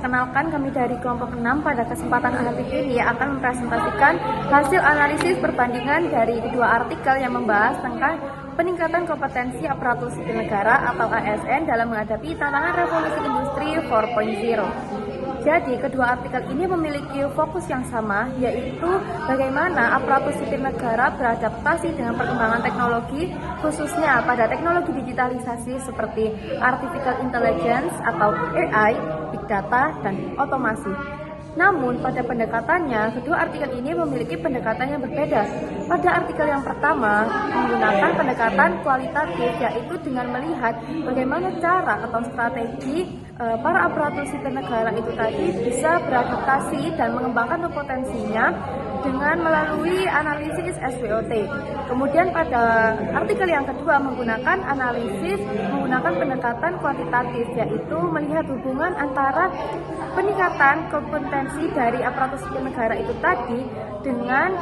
Perkenalkan, kami dari kelompok 6 pada kesempatan artikel ini akan mempresentasikan hasil analisis perbandingan dari kedua artikel yang membahas tentang peningkatan kompetensi aparatur sipil negara atau ASN dalam menghadapi tantangan revolusi industri 4.0. Jadi, kedua artikel ini memiliki fokus yang sama, yaitu bagaimana aparatur sipil negara beradaptasi dengan perkembangan teknologi, khususnya pada teknologi digitalisasi seperti artificial intelligence atau AI, big data, dan otomasi. Namun, pada pendekatannya, kedua artikel ini memiliki pendekatan yang berbeda. Pada artikel yang pertama, menggunakan pendekatan kualitatif, yaitu dengan melihat bagaimana cara atau strategi para aparatur sipil negara itu tadi bisa beradaptasi dan mengembangkan potensinya dengan melalui analisis SWOT. Kemudian pada artikel yang kedua menggunakan pendekatan kuantitatif, yaitu melihat hubungan antara peningkatan kompetensi dari aparatur sipil negara itu tadi dengan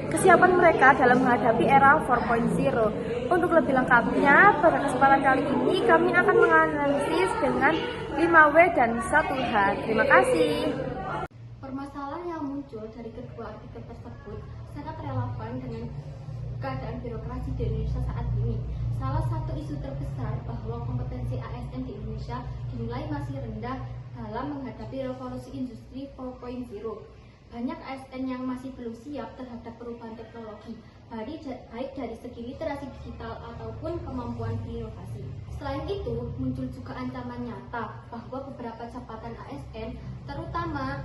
kesiapan mereka dalam menghadapi era 4.0. Untuk lebih lengkapnya, pada kesempatan kali ini kami akan menganalisis dengan 5W dan 1H. Terima kasih. Permasalahan yang muncul dari kedua artikel tersebut sangat relevan dengan keadaan birokrasi di Indonesia saat ini. Salah satu isu terbesar bahwa kompetensi ASN di Indonesia dinilai masih rendah dalam menghadapi revolusi industri 4.0. Banyak ASN yang masih belum siap terhadap perubahan teknologi, baik dari segi literasi digital ataupun kemampuan berinovasi. Selain itu, muncul juga ancaman nyata bahwa beberapa jabatan ASN, terutama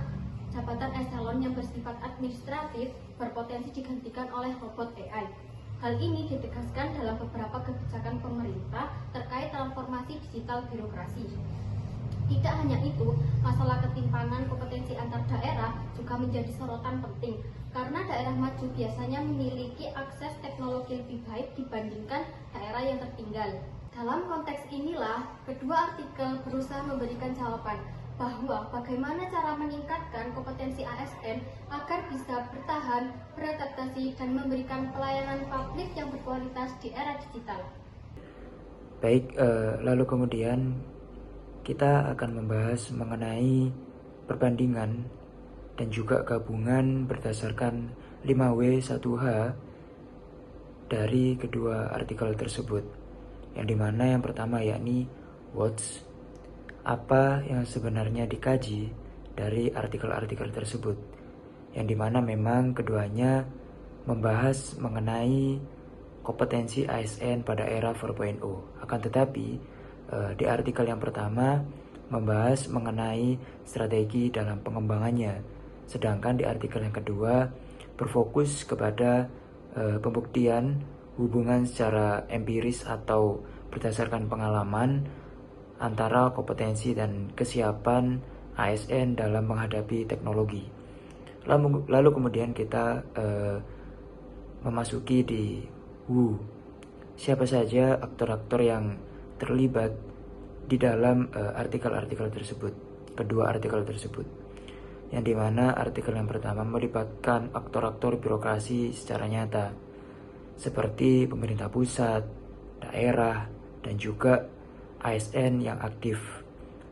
jabatan eselon yang bersifat administratif, berpotensi digantikan oleh robot AI. Hal ini ditegaskan dalam beberapa kebijakan pemerintah terkait transformasi digital birokrasi. Tidak hanya itu, masalah ketimpangan kompetensi antar daerah juga menjadi sorotan penting, karena daerah maju biasanya memiliki akses teknologi lebih baik dibandingkan daerah yang tertinggal. Dalam konteks inilah, kedua artikel berusaha memberikan jawaban bahwa bagaimana cara meningkatkan kompetensi ASN agar bisa bertahan, beradaptasi, dan memberikan pelayanan publik yang berkualitas di era digital. Baik, lalu kemudian kita akan membahas mengenai perbandingan dan juga gabungan berdasarkan 5W 1H dari kedua artikel tersebut. Yang dimana yang pertama yakni what's, apa yang sebenarnya dikaji dari artikel-artikel tersebut. Yang dimana memang keduanya membahas mengenai kompetensi ASN pada era 4.0. Akan tetapi di artikel yang pertama membahas mengenai strategi dalam pengembangannya, sedangkan di artikel yang kedua berfokus kepada pembuktian hubungan secara empiris atau berdasarkan pengalaman antara kompetensi dan kesiapan ASN dalam menghadapi teknologi. Lalu kemudian kita memasuki di who. Siapa saja aktor-aktor yang terlibat di dalam artikel-artikel tersebut, kedua artikel tersebut, yang dimana artikel yang pertama melibatkan aktor-aktor birokrasi secara nyata seperti pemerintah pusat, daerah, dan juga ASN yang aktif.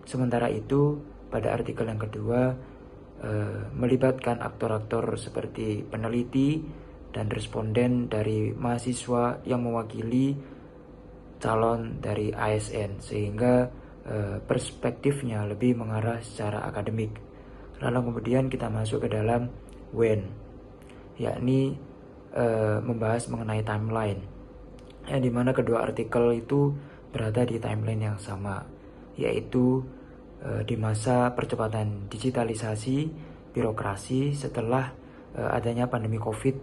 Sementara itu pada artikel yang kedua melibatkan aktor-aktor seperti peneliti dan responden dari mahasiswa yang mewakili calon dari ASN, sehingga perspektifnya lebih mengarah secara akademik. Lalu kemudian kita masuk ke dalam when, yakni membahas mengenai timeline, yang dimana kedua artikel itu berada di timeline yang sama, yaitu di masa percepatan digitalisasi birokrasi setelah adanya pandemi COVID,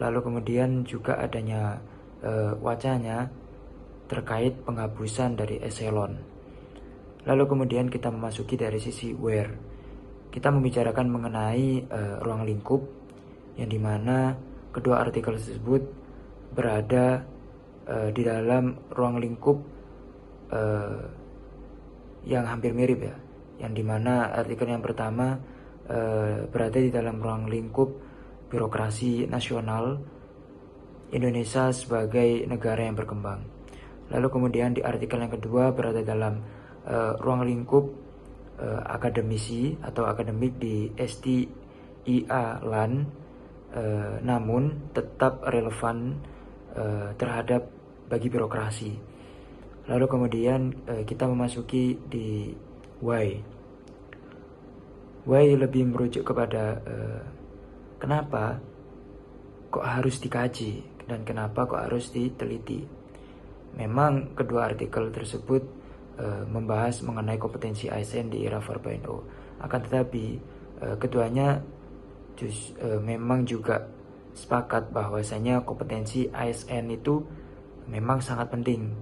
lalu kemudian juga adanya wacana terkait penghapusan dari eselon. Lalu kemudian kita memasuki dari sisi where. Kita membicarakan mengenai ruang lingkup, yang dimana kedua artikel tersebut berada di dalam ruang lingkup yang hampir mirip ya. Yang dimana artikel yang pertama berada di dalam ruang lingkup birokrasi nasional Indonesia sebagai negara yang berkembang. Lalu kemudian di artikel yang kedua berada dalam ruang lingkup akademisi atau akademik di STIA LAN, namun tetap relevan terhadap bagi birokrasi. Lalu kemudian kita memasuki di why. Why lebih merujuk kepada kenapa kok harus dikaji dan kenapa kok harus diteliti. Memang kedua artikel tersebut membahas mengenai kompetensi ASN di era 4.0. Akan tetapi keduanya memang juga sepakat bahwasanya kompetensi ASN itu memang sangat penting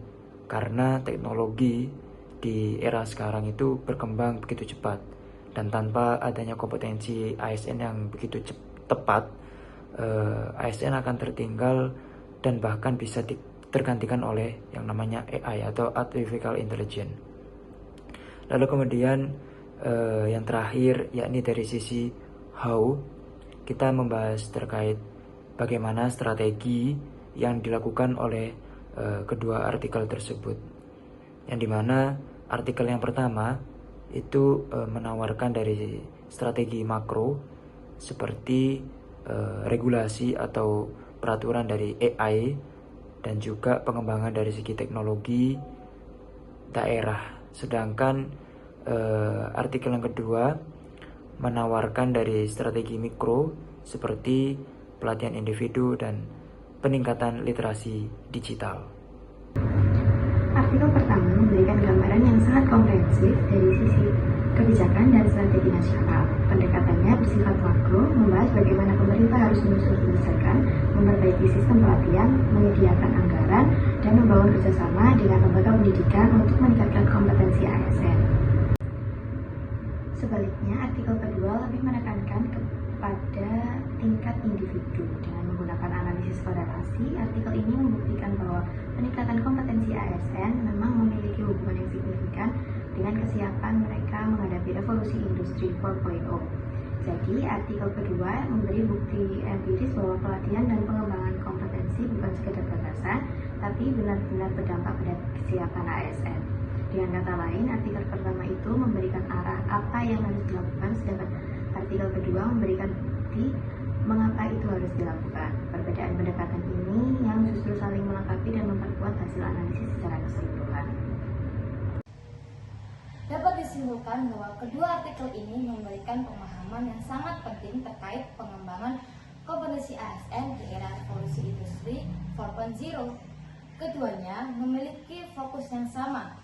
karena teknologi di era sekarang itu berkembang begitu cepat, dan tanpa adanya kompetensi ASN yang begitu tepat, ASN akan tertinggal dan bahkan bisa tergantikan oleh yang namanya AI atau Artificial Intelligence. Lalu kemudian yang terakhir yakni dari sisi how, kita membahas terkait bagaimana strategi yang dilakukan oleh kedua artikel tersebut, yang dimana artikel yang pertama itu menawarkan dari strategi makro seperti regulasi atau peraturan dari AI dan juga pengembangan dari segi teknologi daerah. Sedangkan artikel yang kedua menawarkan dari strategi mikro seperti pelatihan individu dan peningkatan literasi digital. Artikel pertama memberikan gambaran yang sangat komprehensif dari sisi kebijakan dan strategi nasional. Pendekatannya bersifat makro, membahas bagaimana pemerintah harus menyusun kebijakan, memperbaiki sistem pelatihan, menyediakan anggaran, dan membangun kerjasama dengan lembaga pendidikan untuk meningkatkan kompetensi ASN. Sebaliknya, artikel kedua lebih menekankan kepada tingkat individu. Dengan menggunakan analisis korelasi, artikel ini membuktikan bahwa peningkatan kompetensi ASN memang memiliki hubungan yang signifikan dengan kesiapan mereka menghadapi revolusi industri 4.0. Jadi, artikel kedua memberi bukti empiris bahwa pelatihan dan pengembangan kompetensi bukan sekedar gagasan, tapi benar-benar berdampak pada kesiapan ASN. Dengan kata lain, artikel pertama itu memberikan arah apa yang harus dilakukan, sedangkan artikel kedua memberikan bukti mengapa itu harus dilakukan. Perbedaan pendekatan ini yang justru saling melengkapi dan memperkuat hasil analisis secara keseluruhan. Dapat disimpulkan bahwa kedua artikel ini memberikan pemahaman yang sangat penting terkait pengembangan kompetensi ASN di era revolusi industri 4.0. Keduanya memiliki fokus yang sama,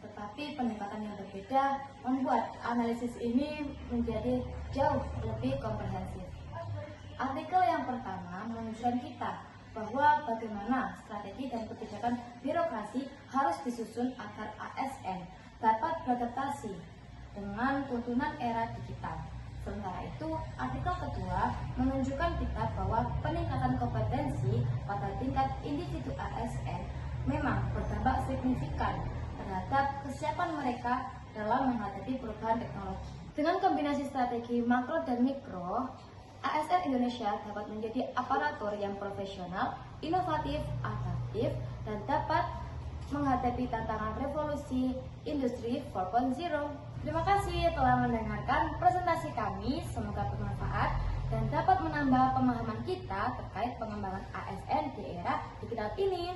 tetapi pendekatan yang berbeda membuat analisis ini menjadi jauh lebih komprehensif. Artikel yang pertama menunjukkan kita bahwa bagaimana strategi dan kebijakan birokrasi harus disusun agar ASN dapat beradaptasi dengan tuntunan era digital. Sementara itu, artikel kedua menunjukkan kita bahwa peningkatan kompetensi pada tingkat individu ASN memang berdampak signifikan terhadap kesiapan mereka dalam menghadapi perubahan teknologi. Dengan kombinasi strategi makro dan mikro, ASN Indonesia dapat menjadi aparatur yang profesional, inovatif, adaptif, dan dapat menghadapi tantangan revolusi industri 4.0. Terima kasih telah mendengarkan presentasi kami, semoga bermanfaat dan dapat menambah pemahaman kita terkait pengembangan ASN di era digital ini.